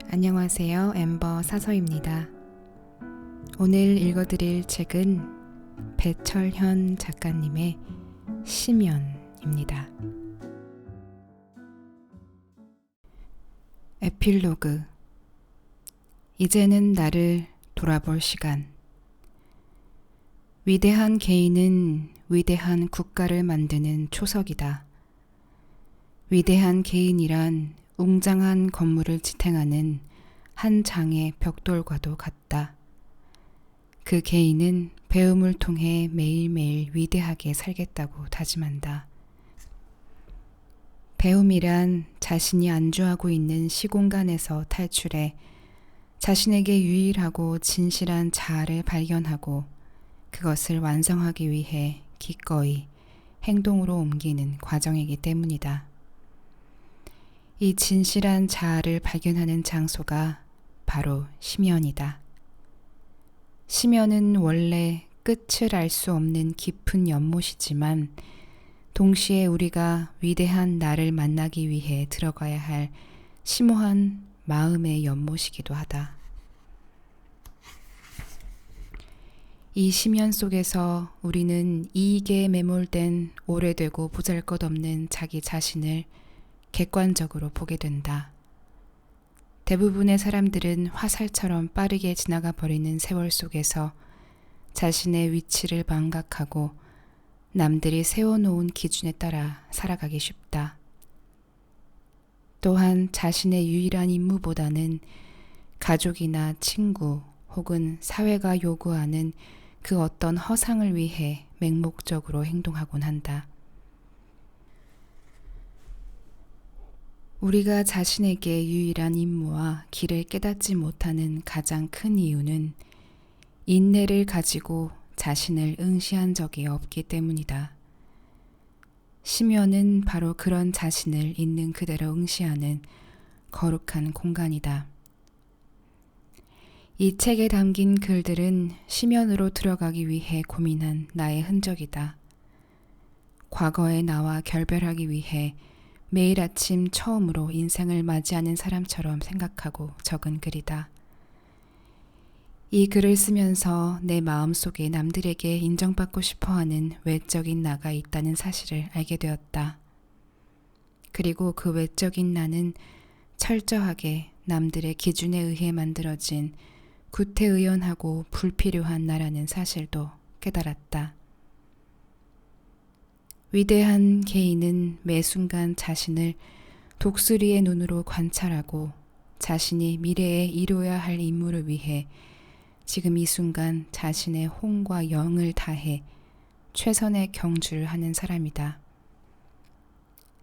안녕하세요. 엠버 사서입니다. 오늘 읽어드릴 책은 배철현 작가님의 심연입니다. 에필로그. 이제는 나를 돌아볼 시간. 위대한 개인은 위대한 국가를 만드는 초석이다. 위대한 개인이란 웅장한 건물을 지탱하는 한 장의 벽돌과도 같다. 그 개인은 배움을 통해 매일매일 위대하게 살겠다고 다짐한다. 배움이란 자신이 안주하고 있는 시공간에서 탈출해 자신에게 유일하고 진실한 자아를 발견하고 그것을 완성하기 위해 기꺼이 행동으로 옮기는 과정이기 때문이다. 이 진실한 자아를 발견하는 장소가 바로 심연이다. 심연은 원래 끝을 알 수 없는 깊은 연못이지만 동시에 우리가 위대한 나를 만나기 위해 들어가야 할 심오한 마음의 연못이기도 하다. 이 심연 속에서 우리는 이익에 매몰된 오래되고 보잘것없는 자기 자신을 객관적으로 보게 된다. 대부분의 사람들은 화살처럼 빠르게 지나가 버리는 세월 속에서 자신의 위치를 망각하고 남들이 세워놓은 기준에 따라 살아가기 쉽다. 또한 자신의 유일한 임무보다는 가족이나 친구 혹은 사회가 요구하는 그 어떤 허상을 위해 맹목적으로 행동하곤 한다. 우리가 자신에게 유일한 임무와 길을 깨닫지 못하는 가장 큰 이유는 인내를 가지고 자신을 응시한 적이 없기 때문이다. 심연은 바로 그런 자신을 있는 그대로 응시하는 거룩한 공간이다. 이 책에 담긴 글들은 심연으로 들어가기 위해 고민한 나의 흔적이다. 과거의 나와 결별하기 위해 매일 아침 처음으로 인생을 맞이하는 사람처럼 생각하고 적은 글이다. 이 글을 쓰면서 내 마음속에 남들에게 인정받고 싶어하는 외적인 나가 있다는 사실을 알게 되었다. 그리고 그 외적인 나는 철저하게 남들의 기준에 의해 만들어진 구태의연하고 불필요한 나라는 사실도 깨달았다. 위대한 개인은 매 순간 자신을 독수리의 눈으로 관찰하고 자신이 미래에 이뤄야 할 임무를 위해 지금 이 순간 자신의 혼과 영을 다해 최선의 경주를 하는 사람이다.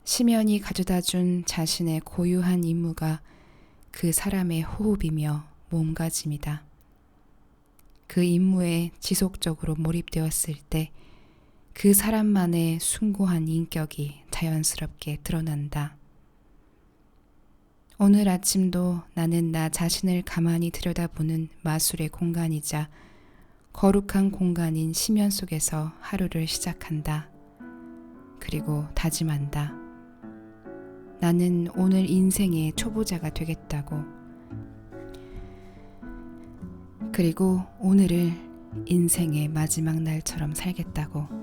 심연이 가져다준 자신의 고유한 임무가 그 사람의 호흡이며 몸가짐이다. 그 임무에 지속적으로 몰입되었을 때 그 사람만의 숭고한 인격이 자연스럽게 드러난다. 오늘 아침도 나는 나 자신을 가만히 들여다보는 마술의 공간이자 거룩한 공간인 심연 속에서 하루를 시작한다. 그리고 다짐한다. 나는 오늘 인생의 초보자가 되겠다고. 그리고 오늘을 인생의 마지막 날처럼 살겠다고.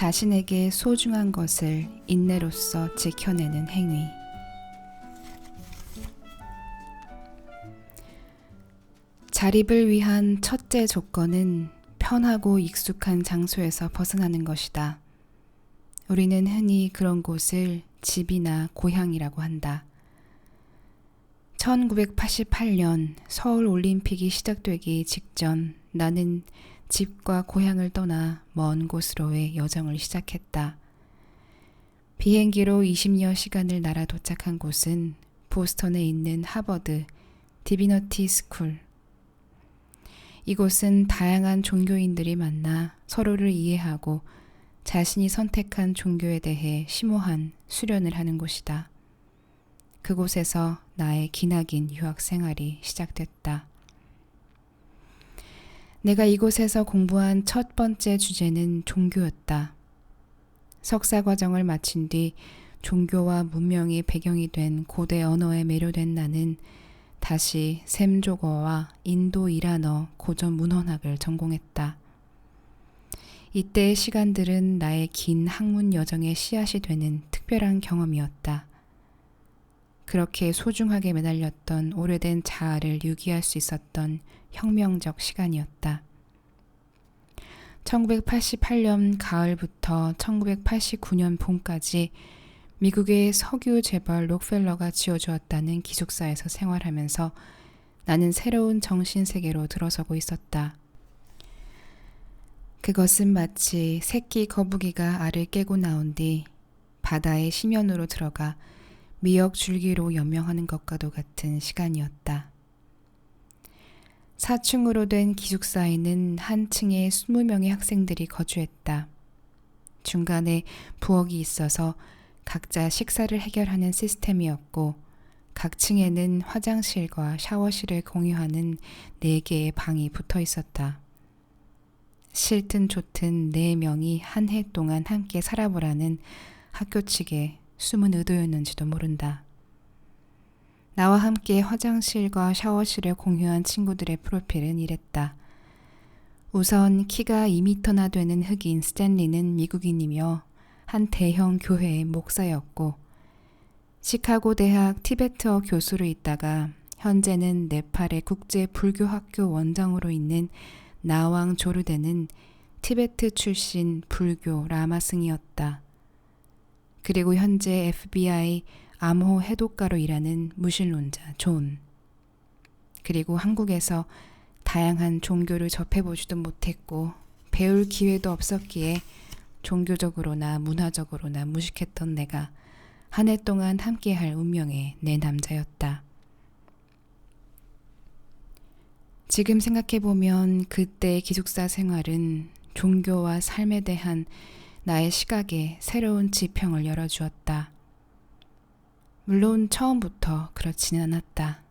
자신에게 소중한 것을 인내로써 지켜내는 행위. 자립을 위한 첫째 조건은 편하고 익숙한 장소에서 벗어나는 것이다. 우리는 흔히 그런 곳을 집이나 고향이라고 한다. 1988년 서울 올림픽이 시작되기 직전 나는 집과 고향을 떠나 먼 곳으로의 여정을 시작했다. 비행기로 20여 시간을 날아 도착한 곳은 보스턴에 있는 하버드 디비너티 스쿨. 이곳은 다양한 종교인들이 만나 서로를 이해하고 자신이 선택한 종교에 대해 심오한 수련을 하는 곳이다. 그곳에서 나의 기나긴 유학 생활이 시작됐다. 내가 이곳에서 공부한 첫 번째 주제는 종교였다. 석사 과정을 마친 뒤 종교와 문명이 배경이 된 고대 언어에 매료된 나는 다시 셈조어와 인도 이란어 고전 문헌학을 전공했다. 이때의 시간들은 나의 긴 학문 여정의 씨앗이 되는 특별한 경험이었다. 그렇게 소중하게 매달렸던 오래된 자아를 유기할 수 있었던 혁명적 시간이었다. 1988년 가을부터 1989년 봄까지 미국의 석유 재벌 록펠러가 지어주었다는 기숙사에서 생활하면서 나는 새로운 정신세계로 들어서고 있었다. 그것은 마치 새끼 거북이가 알을 깨고 나온 뒤 바다의 심연으로 들어가 미역 줄기로 연명하는 것과도 같은 시간이었다. 4층으로 된 기숙사에는 한 층에 20명의 학생들이 거주했다. 중간에 부엌이 있어서 각자 식사를 해결하는 시스템이었고 각 층에는 화장실과 샤워실을 공유하는 4개의 방이 붙어 있었다. 싫든 좋든 4명이 한 해 동안 함께 살아보라는 학교 측의 숨은 의도였는지도 모른다. 나와 함께 화장실과 샤워실을 공유한 친구들의 프로필은 이랬다. 우선 키가 2m나 되는 흑인 스탠리는 미국인이며 한 대형 교회의 목사였고 시카고 대학 티베트어 교수로 있다가 현재는 네팔의 국제 불교 학교 원장으로 있는 나왕 조르데는 티베트 출신 불교 라마승이었다. 그리고 현재 FBI 암호 해독가로 일하는 무신론자 존. 그리고 한국에서 다양한 종교를 접해보지도 못했고 배울 기회도 없었기에 종교적으로나 문화적으로나 무식했던 내가 한 해 동안 함께할 운명의 내 남자였다. 지금 생각해보면 그때의 기숙사 생활은 종교와 삶에 대한 나의 시각에 새로운 지평을 열어주었다. 물론 처음부터 그렇지는 않았다.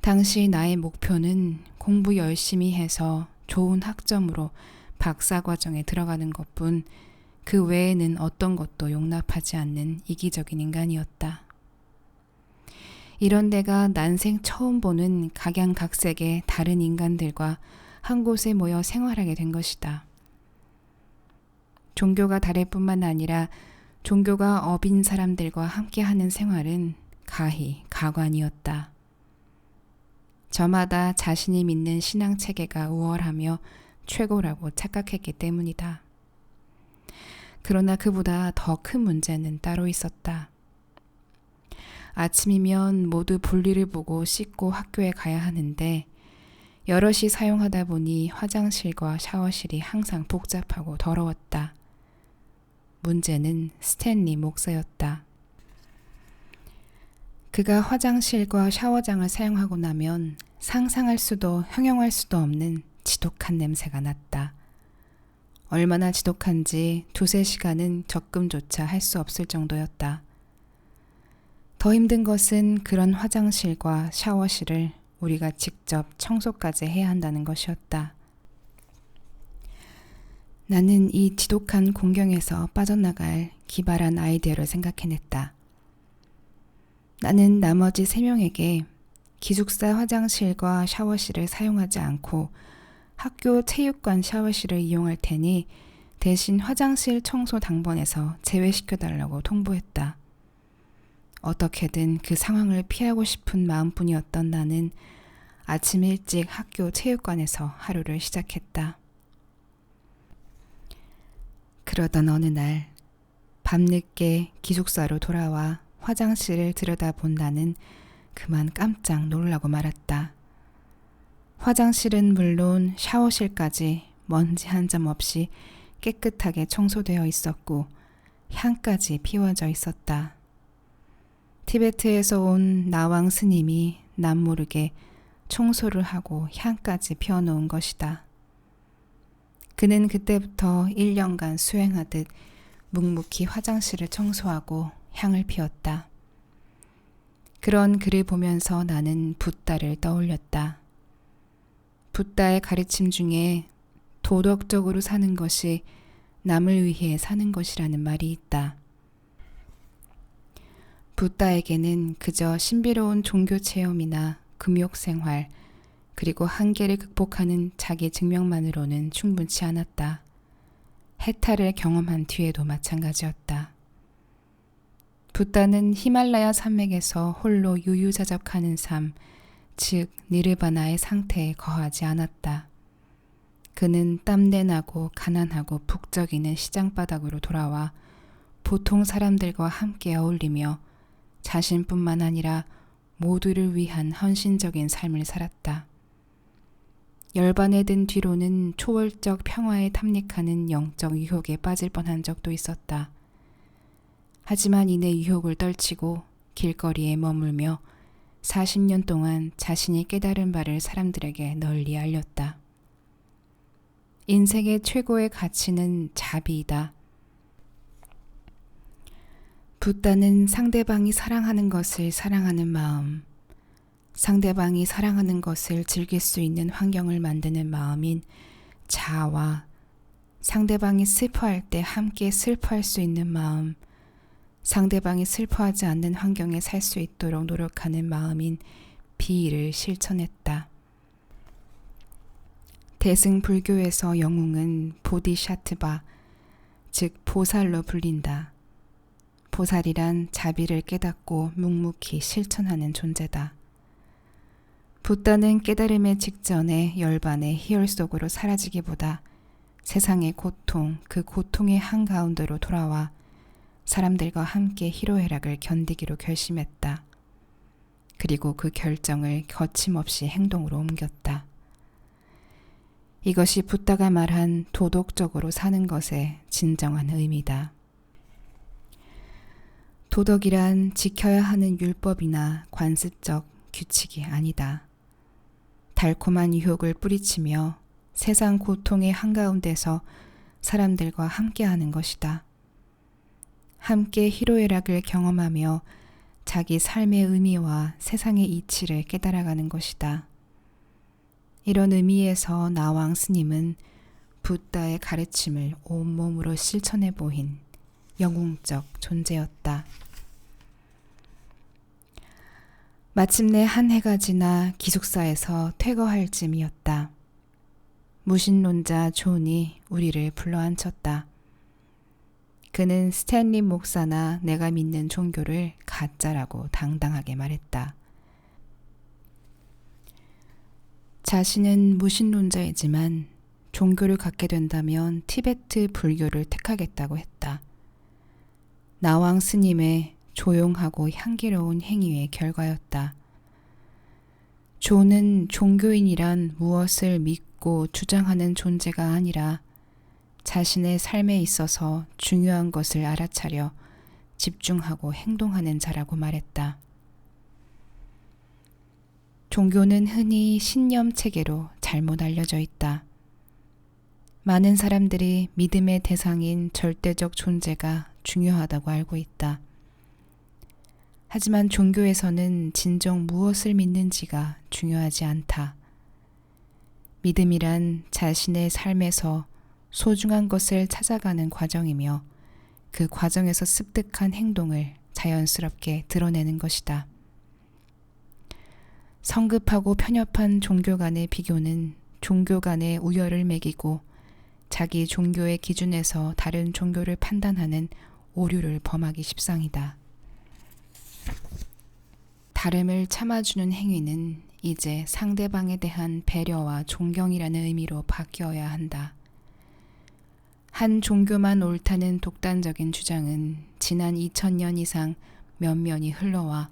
당시 나의 목표는 공부 열심히 해서 좋은 학점으로 박사과정에 들어가는 것뿐 그 외에는 어떤 것도 용납하지 않는 이기적인 인간이었다. 이런 내가 난생 처음 보는 각양각색의 다른 인간들과 한 곳에 모여 생활하게 된 것이다. 종교가 다를 뿐만 아니라 종교가 업인 사람들과 함께하는 생활은 가히 가관이었다. 저마다 자신이 믿는 신앙 체계가 우월하며 최고라고 착각했기 때문이다. 그러나 그보다 더 큰 문제는 따로 있었다. 아침이면 모두 볼일을 보고 씻고 학교에 가야 하는데 여럿이 사용하다 보니 화장실과 샤워실이 항상 복잡하고 더러웠다. 문제는 스탠리 목사였다. 그가 화장실과 샤워장을 사용하고 나면 상상할 수도 형용할 수도 없는 지독한 냄새가 났다. 얼마나 지독한지 2-3시간은 적금조차 할 수 없을 정도였다. 더 힘든 것은 그런 화장실과 샤워실을 우리가 직접 청소까지 해야 한다는 것이었다. 나는 이 지독한 공경에서 빠져나갈 기발한 아이디어를 생각해냈다. 나는 나머지 3명에게 기숙사 화장실과 샤워실을 사용하지 않고 학교 체육관 샤워실을 이용할 테니 대신 화장실 청소 당번에서 제외시켜달라고 통보했다. 어떻게든 그 상황을 피하고 싶은 마음뿐이었던 나는 아침 일찍 학교 체육관에서 하루를 시작했다. 그러던 어느 날 밤늦게 기숙사로 돌아와 화장실을 들여다본 나는 그만 깜짝 놀라고 말았다. 화장실은 물론 샤워실까지 먼지 한 점 없이 깨끗하게 청소되어 있었고 향까지 피워져 있었다. 티베트에서 온 나왕 스님이 남모르게 청소를 하고 향까지 피워놓은 것이다. 그는 그때부터 1년간 수행하듯 묵묵히 화장실을 청소하고 향을 피웠다. 그런 그를 보면서 나는 붓다를 떠올렸다. 붓다의 가르침 중에 도덕적으로 사는 것이 남을 위해 사는 것이라는 말이 있다. 붓다에게는 그저 신비로운 종교 체험이나 금욕 생활, 그리고 한계를 극복하는 자기 증명만으로는 충분치 않았다. 해탈을 경험한 뒤에도 마찬가지였다. 붓다는 히말라야 산맥에서 홀로 유유자적하는 삶, 즉 니르바나의 상태에 거하지 않았다. 그는 땀내나고 가난하고 북적이는 시장바닥으로 돌아와 보통 사람들과 함께 어울리며 자신뿐만 아니라 모두를 위한 헌신적인 삶을 살았다. 열반에 든 뒤로는 초월적 평화에 탐닉하는 영적 유혹에 빠질 뻔한 적도 있었다. 하지만 이내 유혹을 떨치고 길거리에 머물며 40년 동안 자신이 깨달은 바를 사람들에게 널리 알렸다. 인생의 최고의 가치는 자비이다. 붓다는 상대방이 사랑하는 것을 사랑하는 마음, 상대방이 사랑하는 것을 즐길 수 있는 환경을 만드는 마음인 자아와 상대방이 슬퍼할 때 함께 슬퍼할 수 있는 마음, 상대방이 슬퍼하지 않는 환경에 살 수 있도록 노력하는 마음인 비를 실천했다. 대승불교에서 영웅은 보디샤트바, 즉 보살로 불린다. 보살이란 자비를 깨닫고 묵묵히 실천하는 존재다. 붓다는 깨달음의 직전에 열반의 희열 속으로 사라지기보다 세상의 고통, 그 고통의 한가운데로 돌아와 사람들과 함께 희로애락을 견디기로 결심했다. 그리고 그 결정을 거침없이 행동으로 옮겼다. 이것이 붓다가 말한 도덕적으로 사는 것의 진정한 의미다. 도덕이란 지켜야 하는 율법이나 관습적 규칙이 아니다. 달콤한 유혹을 뿌리치며 세상 고통의 한가운데서 사람들과 함께하는 것이다. 함께 희로애락을 경험하며 자기 삶의 의미와 세상의 이치를 깨달아가는 것이다. 이런 의미에서 나왕 스님은 붓다의 가르침을 온몸으로 실천해 보인 영웅적 존재였다. 마침내 한 해가 지나 기숙사에서 퇴거할 쯤이었다. 무신론자 존이 우리를 불러앉혔다. 그는 스탠리 목사나 내가 믿는 종교를 가짜라고 당당하게 말했다. 자신은 무신론자이지만 종교를 갖게 된다면 티베트 불교를 택하겠다고 했다. 나왕 스님의 조용하고 향기로운 행위의 결과였다. 존은 종교인이란 무엇을 믿고 주장하는 존재가 아니라 자신의 삶에 있어서 중요한 것을 알아차려 집중하고 행동하는 자라고 말했다. 종교는 흔히 신념 체계로 잘못 알려져 있다. 많은 사람들이 믿음의 대상인 절대적 존재가 중요하다고 알고 있다. 하지만 종교에서는 진정 무엇을 믿는지가 중요하지 않다. 믿음이란 자신의 삶에서 소중한 것을 찾아가는 과정이며 그 과정에서 습득한 행동을 자연스럽게 드러내는 것이다. 성급하고 편협한 종교 간의 비교는 종교 간의 우열을 매기고 자기 종교의 기준에서 다른 종교를 판단하는 오류를 범하기 십상이다. 다름을 참아주는 행위는 이제 상대방에 대한 배려와 존경이라는 의미로 바뀌어야 한다. 한 종교만 옳다는 독단적인 주장은 지난 2000년 이상 면면이 흘러와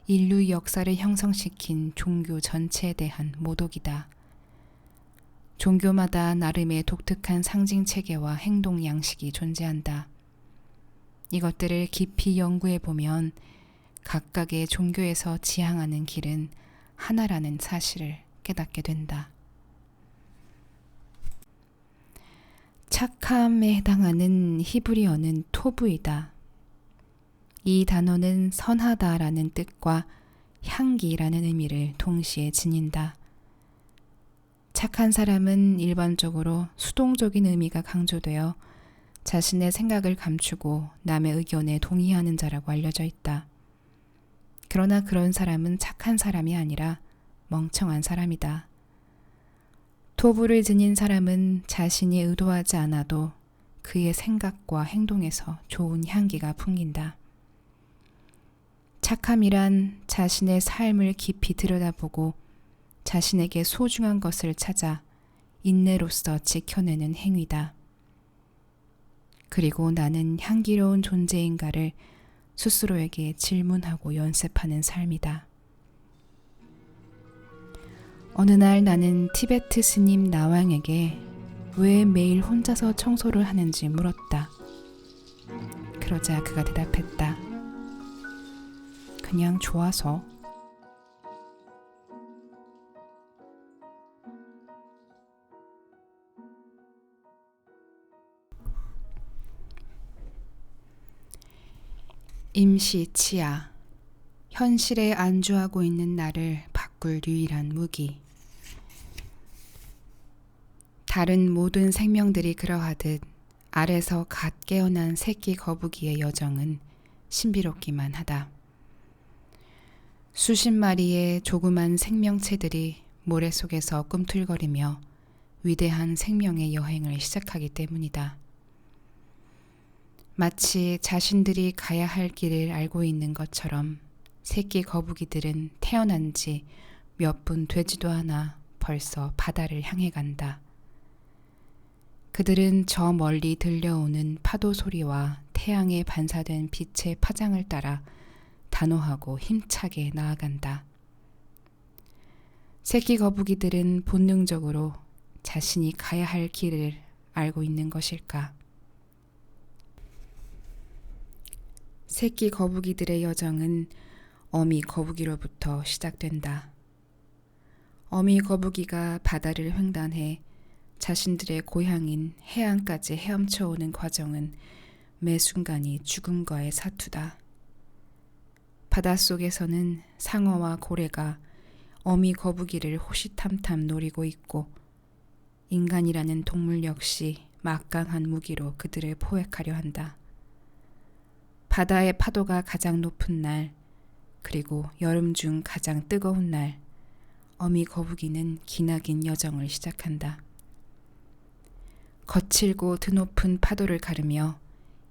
인류 역사를 형성시킨 종교 전체에 대한 모독이다. 종교마다 나름의 독특한 상징 체계와 행동 양식이 존재한다. 이것들을 깊이 연구해 보면 각각의 종교에서 지향하는 길은 하나라는 사실을 깨닫게 된다. 착함에 해당하는 히브리어는 토브이다. 이 단어는 선하다라는 뜻과 향기라는 의미를 동시에 지닌다. 착한 사람은 일반적으로 수동적인 의미가 강조되어 자신의 생각을 감추고 남의 의견에 동의하는 자라고 알려져 있다. 그러나 그런 사람은 착한 사람이 아니라 멍청한 사람이다. 토부를 지닌 사람은 자신이 의도하지 않아도 그의 생각과 행동에서 좋은 향기가 풍긴다. 착함이란 자신의 삶을 깊이 들여다보고 자신에게 소중한 것을 찾아 인내로써 지켜내는 행위다. 그리고 나는 향기로운 존재인가를 스스로에게 질문하고 연습하는 삶이다. 어느 날 나는 티베트 스님 나왕에게 왜 매일 혼자서 청소를 하는지 물었다. 그러자 그가 대답했다. 그냥 좋아서. 임시 치아. 현실에 안주하고 있는 나를 바꿀 유일한 무기. 다른 모든 생명들이 그러하듯 알에서 갓 깨어난 새끼 거북이의 여정은 신비롭기만 하다. 수십 마리의 조그만 생명체들이 모래 속에서 꿈틀거리며 위대한 생명의 여행을 시작하기 때문이다. 마치 자신들이 가야 할 길을 알고 있는 것처럼 새끼 거북이들은 태어난 지 몇 분 되지도 않아 벌써 바다를 향해 간다. 그들은 저 멀리 들려오는 파도 소리와 태양에 반사된 빛의 파장을 따라 단호하고 힘차게 나아간다. 새끼 거북이들은 본능적으로 자신이 가야 할 길을 알고 있는 것일까? 새끼 거북이들의 여정은 어미 거북이로부터 시작된다. 어미 거북이가 바다를 횡단해 자신들의 고향인 해안까지 헤엄쳐오는 과정은 매 순간이 죽음과의 사투다. 바닷속에서는 상어와 고래가 어미 거북이를 호시탐탐 노리고 있고 인간이라는 동물 역시 막강한 무기로 그들을 포획하려 한다. 바다의 파도가 가장 높은 날, 그리고 여름 중 가장 뜨거운 날, 어미 거북이는 기나긴 여정을 시작한다. 거칠고 드높은 파도를 가르며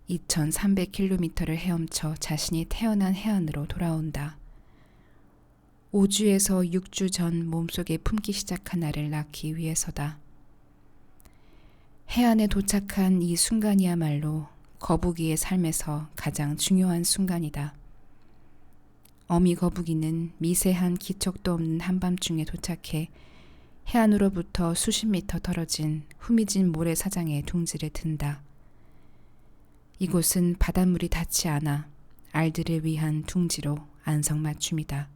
2300km를 헤엄쳐 자신이 태어난 해안으로 돌아온다. 5주에서 6주 전 몸속에 품기 시작한 알을 낳기 위해서다. 해안에 도착한 이 순간이야말로 거북이의 삶에서 가장 중요한 순간이다. 어미 거북이는 미세한 기척도 없는 한밤중에 도착해 해안으로부터 수십 미터 떨어진 후미진 모래사장에 둥지를 튼다. 이곳은 바닷물이 닿지 않아 알들을 위한 둥지로 안성맞춤이다.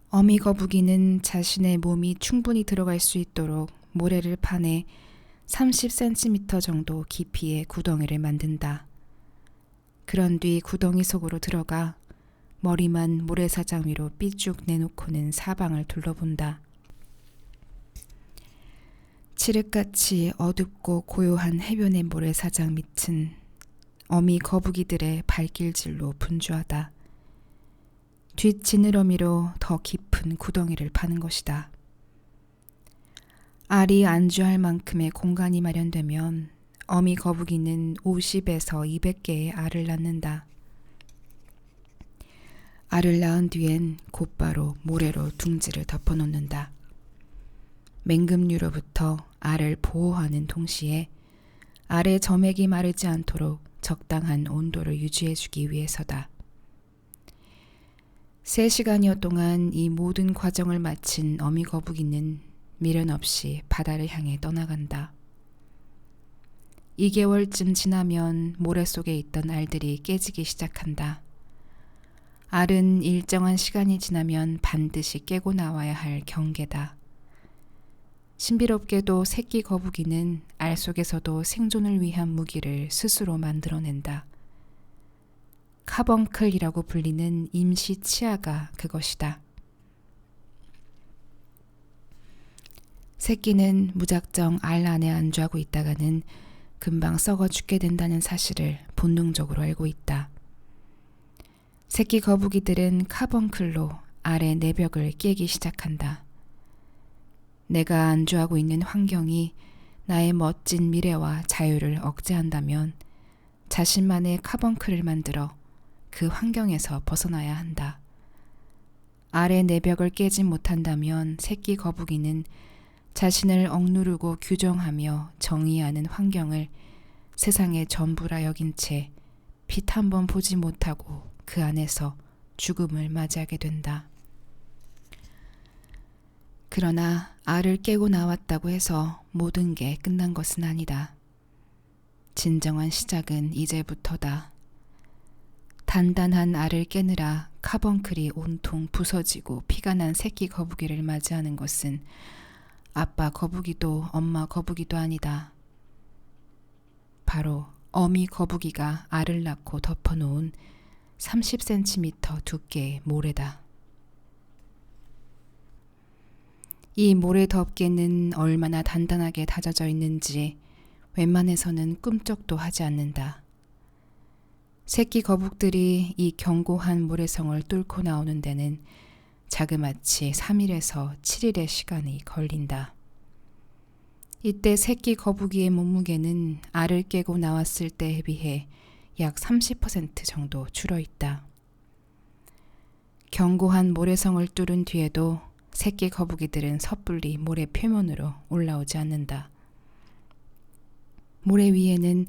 어미 거북이는 자신의 몸이 충분히 들어갈 수 있도록 모래를 파내 30cm 정도 깊이의 구덩이를 만든다. 그런 뒤 구덩이 속으로 들어가 머리만 모래사장 위로 삐쭉 내놓고는 사방을 둘러본다. 칠흑같이 어둡고 고요한 해변의 모래사장 밑은 어미 거북이들의 발길질로 분주하다. 뒷지느러미로 더 깊은 구덩이를 파는 것이다. 알이 안주할 만큼의 공간이 마련되면 어미 거북이는 50에서 200개의 알을 낳는다. 알을 낳은 뒤엔 곧바로 모래로 둥지를 덮어놓는다. 맹금류로부터 알을 보호하는 동시에 알의 점액이 마르지 않도록 적당한 온도를 유지해주기 위해서다. 3시간여 동안 이 모든 과정을 마친 어미 거북이는 미련 없이 바다를 향해 떠나간다. 2개월쯤 지나면 모래 속에 있던 알들이 깨지기 시작한다. 알은 일정한 시간이 지나면 반드시 깨고 나와야 할 경계다. 신비롭게도 새끼 거북이는 알 속에서도 생존을 위한 무기를 스스로 만들어낸다. 카벙클이라고 불리는 임시 치아가 그것이다. 새끼는 무작정 알 안에 안주하고 있다가는 금방 썩어 죽게 된다는 사실을 본능적으로 알고 있다. 새끼 거북이들은 카번클로 알의 내벽을 깨기 시작한다. 내가 안주하고 있는 환경이 나의 멋진 미래와 자유를 억제한다면 자신만의 카번클을 만들어 그 환경에서 벗어나야 한다. 알의 내벽을 깨지 못한다면 새끼 거북이는 자신을 억누르고 규정하며 정의하는 환경을 세상의 전부라 여긴 채 빛 한 번 보지 못하고 그 안에서 죽음을 맞이하게 된다. 그러나 알을 깨고 나왔다고 해서 모든 게 끝난 것은 아니다. 진정한 시작은 이제부터다. 단단한 알을 깨느라 카번클이 온통 부서지고 피가 난 새끼 거북이를 맞이하는 것은 아빠 거북이도 엄마 거북이도 아니다. 바로 어미 거북이가 알을 낳고 덮어놓은 30cm 두께의 모래다. 이 모래 덮개는 얼마나 단단하게 다져져 있는지 웬만해서는 꿈쩍도 하지 않는다. 새끼 거북들이 이 견고한 모래성을 뚫고 나오는 데는 자그마치 3일에서 7일의 시간이 걸린다. 이때 새끼 거북이의 몸무게는 알을 깨고 나왔을 때에 비해 약 30% 정도 줄어있다. 견고한 모래성을 뚫은 뒤에도 새끼 거북이들은 섣불리 모래 표면으로 올라오지 않는다. 모래 위에는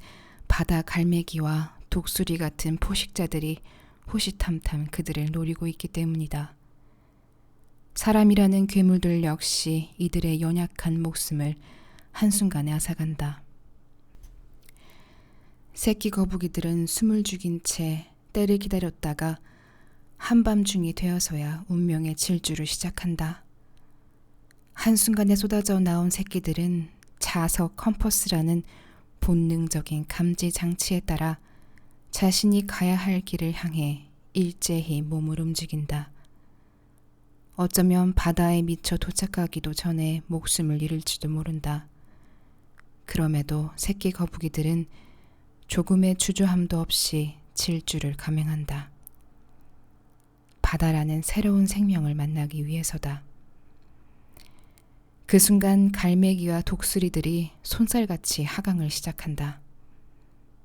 바다 갈매기와 독수리 같은 포식자들이 호시탐탐 그들을 노리고 있기 때문이다. 사람이라는 괴물들 역시 이들의 연약한 목숨을 한순간에 앗아간다. 새끼 거북이들은 숨을 죽인 채 때를 기다렸다가 한밤중이 되어서야 운명의 질주를 시작한다. 한순간에 쏟아져 나온 새끼들은 자석 컴퍼스라는 본능적인 감지 장치에 따라 자신이 가야 할 길을 향해 일제히 몸을 움직인다. 어쩌면 바다에 미쳐 도착하기도 전에 목숨을 잃을지도 모른다. 그럼에도 새끼 거북이들은 조금의 주저함도 없이 질주를 감행한다. 바다라는 새로운 생명을 만나기 위해서다. 그 순간 갈매기와 독수리들이 손살같이 하강을 시작한다.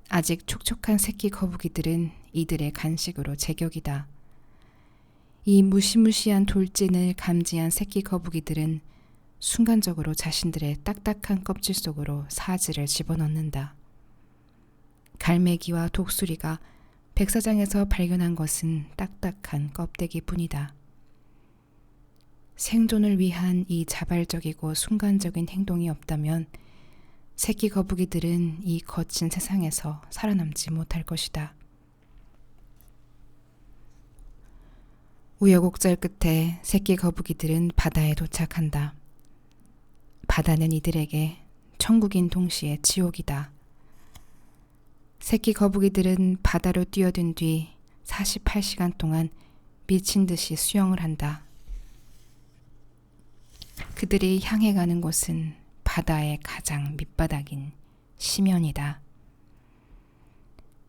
아직 촉촉한 새끼 거북이들은 이들의 간식으로 제격이다. 이 무시무시한 돌진을 감지한 새끼 거북이들은 순간적으로 자신들의 딱딱한 껍질 속으로 사지를 집어넣는다. 갈매기와 독수리가 백사장에서 발견한 것은 딱딱한 껍데기뿐이다. 생존을 위한 이 자발적이고 순간적인 행동이 없다면 새끼 거북이들은 이 거친 세상에서 살아남지 못할 것이다. 우여곡절 끝에 새끼 거북이들은 바다에 도착한다. 바다는 이들에게 천국인 동시에 지옥이다. 새끼 거북이들은 바다로 뛰어든 뒤 48시간 동안 미친 듯이 수영을 한다. 그들이 향해 가는 곳은 바다의 가장 밑바닥인 심연이다.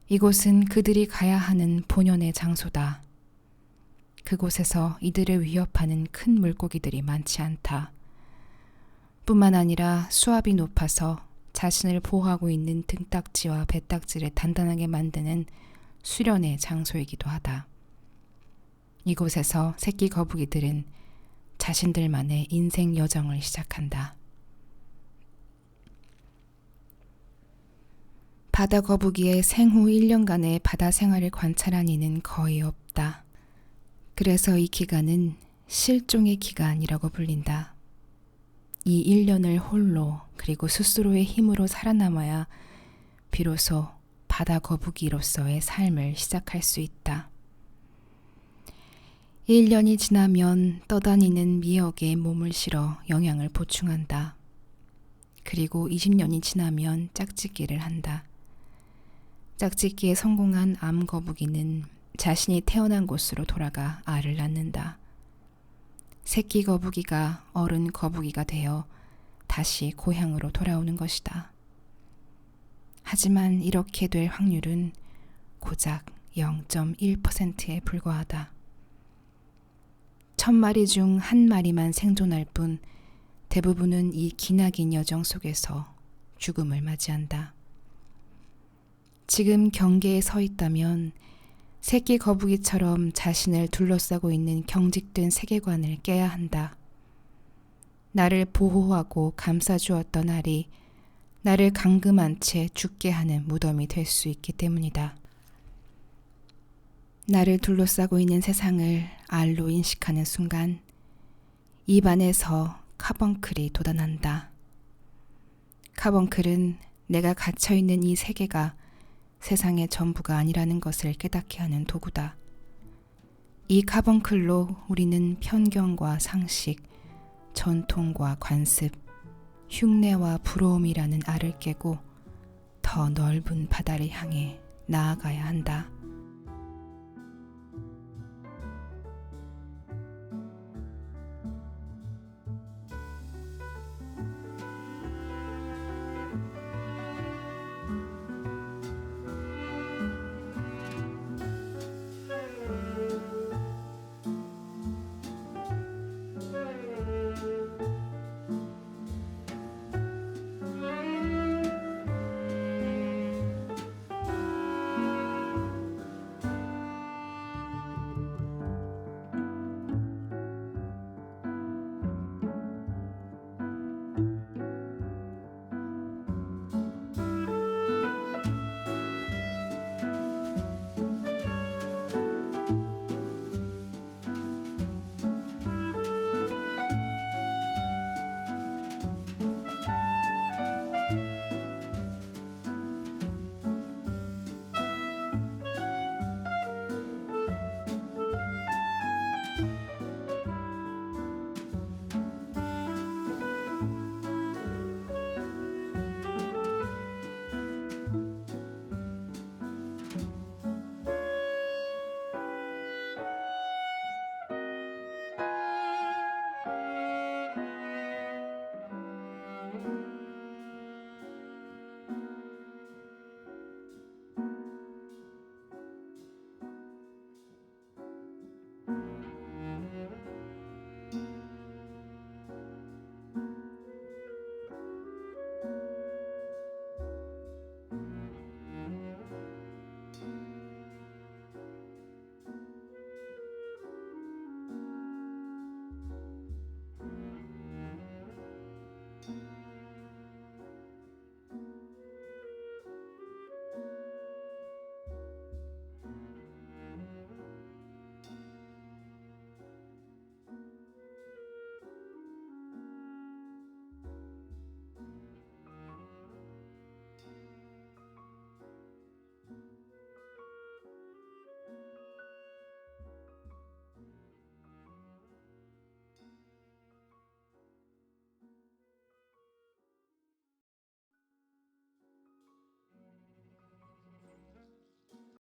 이곳은 그들이 가야 하는 본연의 장소다. 그곳에서 이들을 위협하는 큰 물고기들이 많지 않다. 뿐만 아니라 수압이 높아서 자신을 보호하고 있는 등딱지와 배딱지를 단단하게 만드는 수련의 장소이기도 하다. 이곳에서 새끼 거북이들은 자신들만의 인생 여정을 시작한다. 바다 거북이의 생후 1년간의 바다 생활을 관찰한 이는 거의 없다. 그래서 이 기간은 실종의 기간이라고 불린다. 이 1년을 홀로 그리고 스스로의 힘으로 살아남아야 비로소 바다 거북이로서의 삶을 시작할 수 있다. 1년이 지나면 떠다니는 미역에 몸을 실어 영양을 보충한다. 그리고 20년이 지나면 짝짓기를 한다. 짝짓기에 성공한 암 거북이는 자신이 태어난 곳으로 돌아가 알을 낳는다. 새끼 거북이가 어른 거북이가 되어 다시 고향으로 돌아오는 것이다. 하지만 이렇게 될 확률은 고작 0.1%에 불과하다. 1000마리 중 1마리만 생존할 뿐 대부분은 이 기나긴 여정 속에서 죽음을 맞이한다. 지금 경계에 서 있다면 새끼 거북이처럼 자신을 둘러싸고 있는 경직된 세계관을 깨야 한다. 나를 보호하고 감싸주었던 알이 나를 감금한 채 죽게 하는 무덤이 될 수 있기 때문이다. 나를 둘러싸고 있는 세상을 알로 인식하는 순간 입 안에서 카벙클이 돋아난다. 카벙클은 내가 갇혀있는 이 세계가 세상의 전부가 아니라는 것을 깨닫게 하는 도구다. 이 카벙클로 우리는 편견과 상식, 전통과 관습, 흉내와 부러움이라는 알을 깨고 더 넓은 바다를 향해 나아가야 한다.